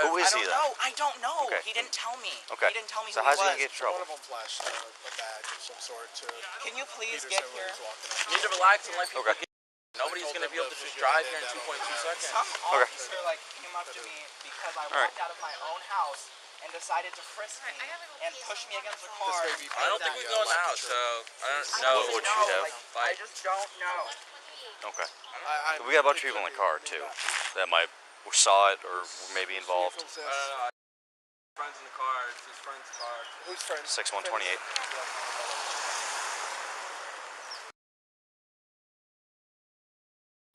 Who is he then? I don't know. Okay. He didn't tell me. Okay. He didn't tell me So who he how's he was. gonna get in trouble? One of them flashed a badge of some sort to. Can you please get here? You need to relax and let people get. Nobody's gonna be able to just drive here in 2.2 seconds. Some officer came up to me because I walked out of my own house and decided to frisk me and push me against the car. I don't think we go now, so I don't know. What would you have? I just don't know. Okay. We got a bunch of people in the car too that might saw it or were maybe involved. I don't know. Friends in the car. It's his friend's car. Who's friends? 6128.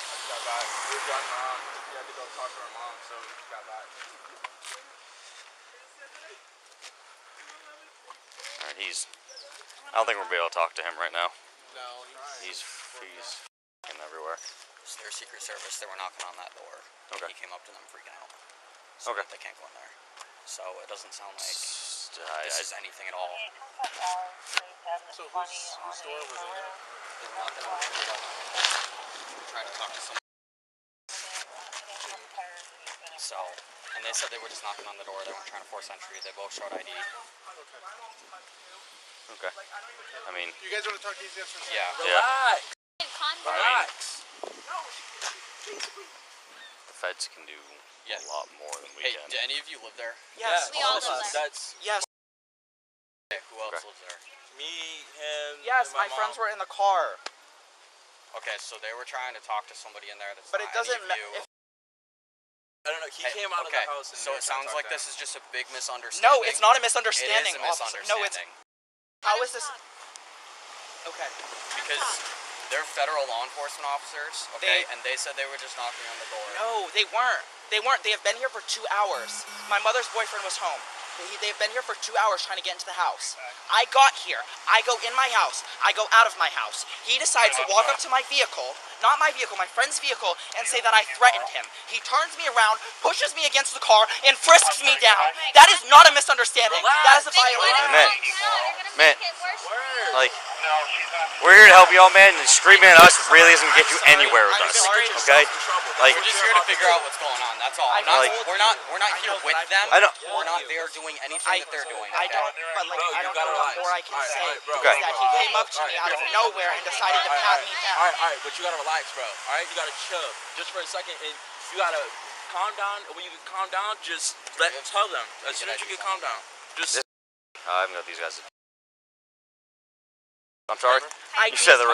Got back. We were driving around. We had to go talk to our mom, so we just got back. Alright, I don't think we're gonna be able to talk to him right now. No, He's f***ing everywhere. It's their Secret Service. They were knocking on that door. Okay. He came up to them freaking out. So Okay. they can't go in there. So it doesn't sound like I this is anything at all. So whose door was it? They're knocking on the door. Trying to talk to someone. So, and they said they were just knocking on the door. They weren't trying to force entry. They both showed ID. Okay. I mean, You guys want to talk to these guys for a second? yeah. Relax. Relax. Relax. The feds can do a lot more than we Hey, can. do any of you live there? Yes, We all live there. That's Yes. Okay, who else Okay. lives there? me, him. Yes, and my mom. friends were in the car. Okay, so they were trying to talk to somebody in there that's But not it doesn't any of you. I don't know. He came out of the house. And so it sounds like this is just a big misunderstanding. No, it's not a misunderstanding. It is a officer. No, it's. misunderstanding. How is this? Okay. Because they're federal law enforcement officers, okay, and they said they were just knocking on the door. No, they weren't. They weren't. They have been here for 2 hours. My mother's boyfriend was home. They've been here for 2 hours trying to get into the house. I got here. I go in my house. I go out of my house. He decides to walk up to my vehicle, not my vehicle, my friend's vehicle, and say that I threatened him. He turns me around, pushes me against the car, and frisks me down. That is not a misunderstanding. That is a violation. Man, like, we're here to help you all, man, and screaming at us really isn't going to get you anywhere with us, okay? Like, We're just here to figure out what's going on. That's all. We're not here with them. I know. We're not there doing anything that they're doing. I don't, but like, I don't know what more I can say. Okay. Is that he came up to me out of nowhere and decided to pat me down. Alright, but you gotta relax, bro. Alright, you gotta chill just for a second, and you gotta calm down. When you can calm down, just tell them as soon as you can calm down. Just. I haven't got these guys. I'm sorry. I You said the.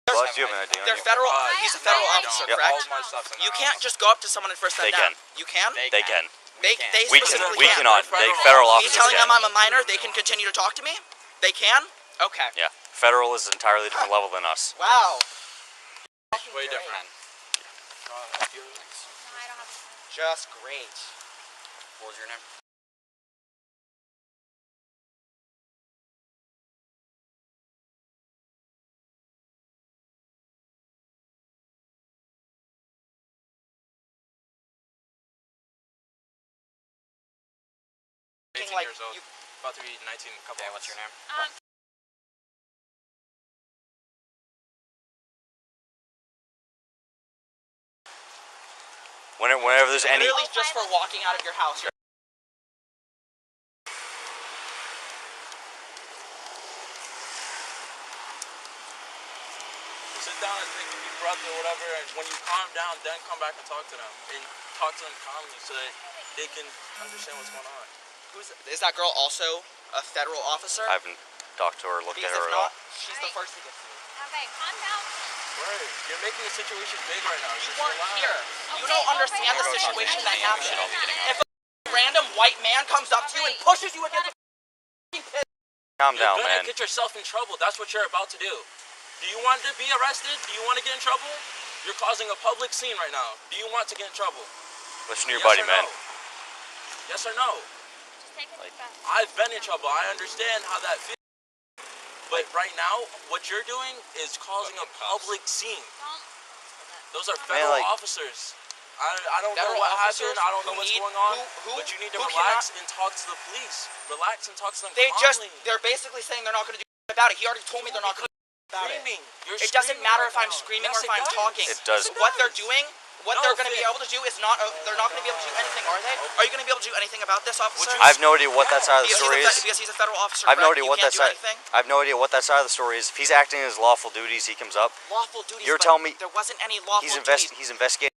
Well, do you have an idea? They're federal. He's a federal officer, don't. correct? All my stuff's in the You house. can't just go up to someone and frisk them They down. can. You can? They can. They We specifically can. cannot. Federal Me officers telling can. them I'm a minor, they can continue to talk to me? They can? Okay. Yeah. Federal is an entirely different level than us. Wow. Way different. Just great. What was your name? Like, 18 years old. About to be 19 in a couple Okay, months. what's your name? Whenever there's any. Literally just for walking out of your house. Sit down and take a deep breath or whatever, and when you calm down, then come back and talk to them. And talk to them calmly so that they can understand what's going on. Is that girl also a federal officer? I haven't talked to her, looked at Because her if at all. not, she's the first to get sued. Okay, calm down. Right. You're making the situation big right now. You Just weren't relax. here. You don't understand the situation that happened. If a random white man comes up to you and pushes you against the pit. Calm You're down, gonna man. get yourself in trouble. That's what you're about to do. Do you want to be arrested? Do you want to get in trouble? You're causing a public scene right now. Do you want to get in trouble? Listen to your Yes buddy, or man. no? Yes or no? Just take a deep breath. I've been in trouble. I understand how that feels. But right now, what you're doing is causing a public scene. Those are federal officers. I don't know what happened. I don't know what's going on. But you need to relax and talk to the police. Relax and talk to them calmly. They're basically saying they're not going to do about it. He already told me they're not going to do about it. You're It doesn't screaming matter right if I'm now. screaming Yes, or if I'm does. talking. It does. What they're doing What they're going to be able to do is not. They're not going to be able to do anything, are they? Are you going to be able to do anything about this, officer? I have no idea what that side of the story is. Because he's a federal officer. I have no idea you what can't that do side. anything? I have no idea what that side of the story is. If he's acting in his lawful duties, he comes up. Lawful duties. You're telling me there wasn't any lawful he's duties. He's investigating.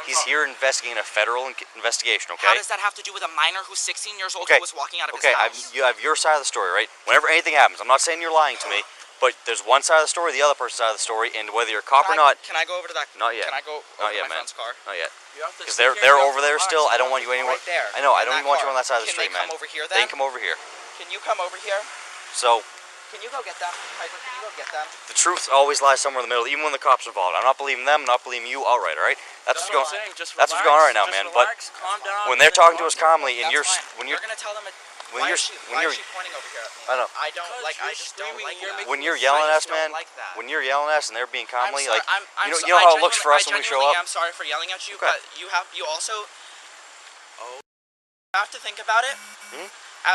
He's here investigating a federal investigation. Okay. How does that have to do with a minor who's 16 years old Okay. who was walking out of his Okay. house? You have your side of the story, right? Whenever anything happens, I'm not saying you're lying to me, but there's one side of the story, the other person's side of the story, and whether you're a cop or not. Can I go over to that? Not yet. Can I go over Not to yet, my man. friend's car? Not yet. Because Because they're over there still. I don't want you anywhere. Right there. I know. I don't in even want you car. on that side of the Can street, they man. come over here They then? can come over here. Can you come over here? So Can you go get them? Piper, can you go get them? the truth always lies somewhere in the middle, even when the cops are involved. I'm not believing them. I'm not believing you outright. All right. That's what's going. That's what's going on right now, man. But calm down. when they're talking to us calmly, and That's when fine. you're gonna tell them. when you're Why is she pointing over here at me? I know. I don't like. I just don't like that. when you're yelling at us, I just don't man. like that. When you're yelling at us and they're being I'm calmly, sorry, like I'm you so- know I how it looks for us when we show genuinely up. I'm sorry for yelling at you, Okay. but you also have to think about it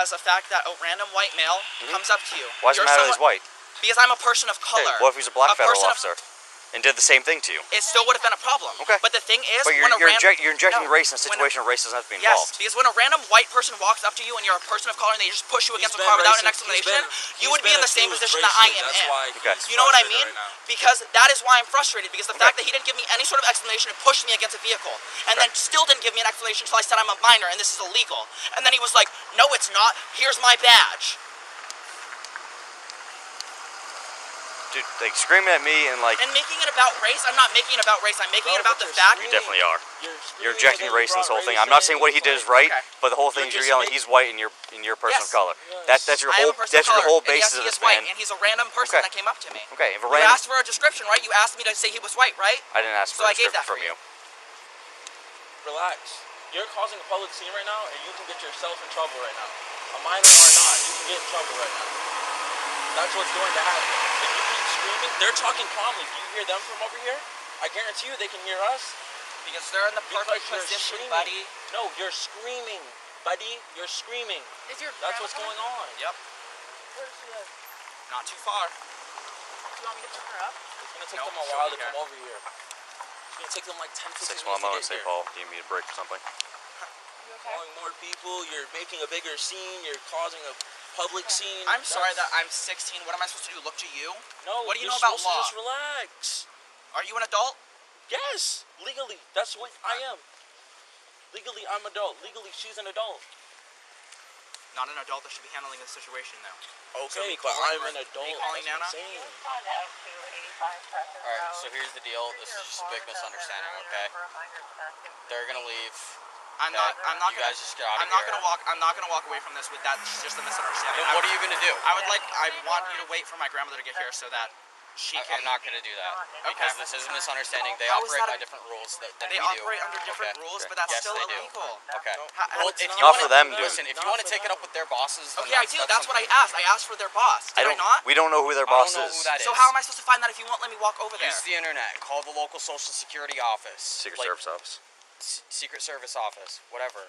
as a fact that a random white male comes up to you. Why does it You're matter that he's someone- white? Because I'm a person of Okay, color. what if he's a black federal person of- officer and did the same thing to you? It still would have been a problem. Okay. But the thing is, But when you're a injecting no, race in a when situation where race doesn't have to be Yes, involved. because when a random white person walks up to you and you're a person of color and they just push you against a been car without an racist. explanation, He's you would be been in the same accused position that I racially. am That's in. why Okay. he's You know what I frustrated mean? right now. Because that is why I'm frustrated, because the fact that he didn't give me any sort of explanation and pushed me against a vehicle, and then still didn't give me an explanation until I said I'm a minor and this is illegal. And then he was like, no it's not, here's my badge. Dude, like screaming at me and like And making it about race, I'm not making it about race, I'm making it No, about but the you're fact. you definitely are. You're screaming injecting because race in this you whole brought thing. I'm not race saying in, what he did is right, Okay. but the whole thing is You're you're just yelling he's white and you're a person of Yes. color. Yes. That's your I whole am a person of your color, whole and basis yes, of he this, is white, man. and he's a random person Okay. that came up to me. Okay, if a You random asked for a description, right? You asked me to say he was white, right? I didn't ask So for a I gave description that from for you. Relax. You're causing a public scene right now, and you can get yourself in trouble right now. A minor or not, you can get in trouble right now. That's what's going to happen. If you keep screaming, they're talking calmly. Do you hear them from over here? I guarantee you they can hear us. Because they're in the perfect Because you're position, screaming. buddy. No, you're screaming, buddy. You're screaming. Is your That's what's going on. Yep. Where's she at? Not too far. Do you want me to pick her up? It's gonna take Nope, them a she'll while be to here. come over here. It's gonna take them like 10, 15 6 minutes mile to in get St. here. Paul. Do you need a break or something? You okay? Calling more people, you're making a bigger scene, you're causing a public scene. I'm sorry that I'm 16. What am I supposed to do? Look to you? No, What do you you're know about supposed to law? just relax. Are you an adult? Yes, legally, that's what I am. Legally, I'm adult. Legally, she's an adult. Not an adult that should be handling this situation now. Okay, me but calling I'm her- an adult. me calling that's what I'm Nana? saying. Alright, so here's the deal. This is just a big misunderstanding, okay? They're gonna leave. I'm not You gonna. guys just get out of I'm not here. gonna walk away from this with that. Just a misunderstanding. Then what are you gonna do? I want you to wait for my grandmother to get here so that she can. I'm not gonna do that. Okay. Because this is a misunderstanding. They How is operate that by different rules than They we do. operate under different Okay. rules, but that's Yes, still they do. illegal. Okay. How- Well, it's if you Not wanna, for them, dude. Listen, if you want to take it up with their bosses, then Okay, I do. That's what I asked. I asked for their boss. Did I not? We don't know who their I don't boss know is. who that So is. how am I supposed to find that if you won't let me walk over there? Use the internet. Call the local social security office. Secret Like, Service office. Secret Service office. Whatever.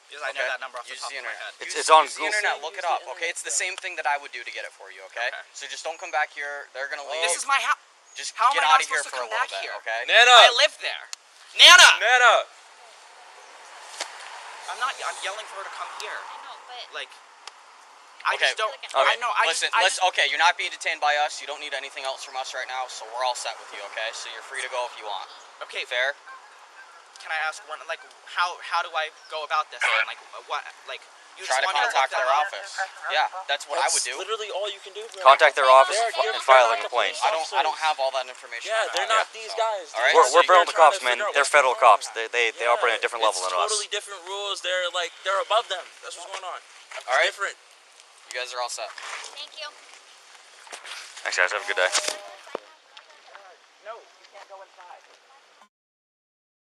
Because I know Okay? that number off the Use top the of my internet. head. It's on Use the Google. internet. Look it up. Use the Okay, it's the same thing that I would do to get it for you. Okay. Okay. So just don't come back here. They're gonna leave. This is my house. Just How am get I out not of here supposed to for a come little back bit. here? Okay. Nana! I live there. Nana! Nana! I'm yelling for her to come here. I know, but Like, I Okay. just don't. Okay. I know. Listen, okay, you're not being detained by us. You don't need anything else from us right now, so we're all set with you, okay? So you're free to go if you want. Okay, Fair? can I ask one? Like, how do I go about this? Then? Like, what? Like, you Try just to want me to contact look their them up? office. Yeah, that's what I would do. Literally all you can do. Bro. Contact their office They're and file a not the complaint. police I don't have all that information. Yeah, right they're now, not these guys. All right. We're So brilliant You're trying cops, to man. figure out They're what's federal going on. cops. They operate at a different level than us. Totally different rules. They're above them. That's what's going on. All right. Different. You guys are all set. thank you. Thanks, guys. Have a good day.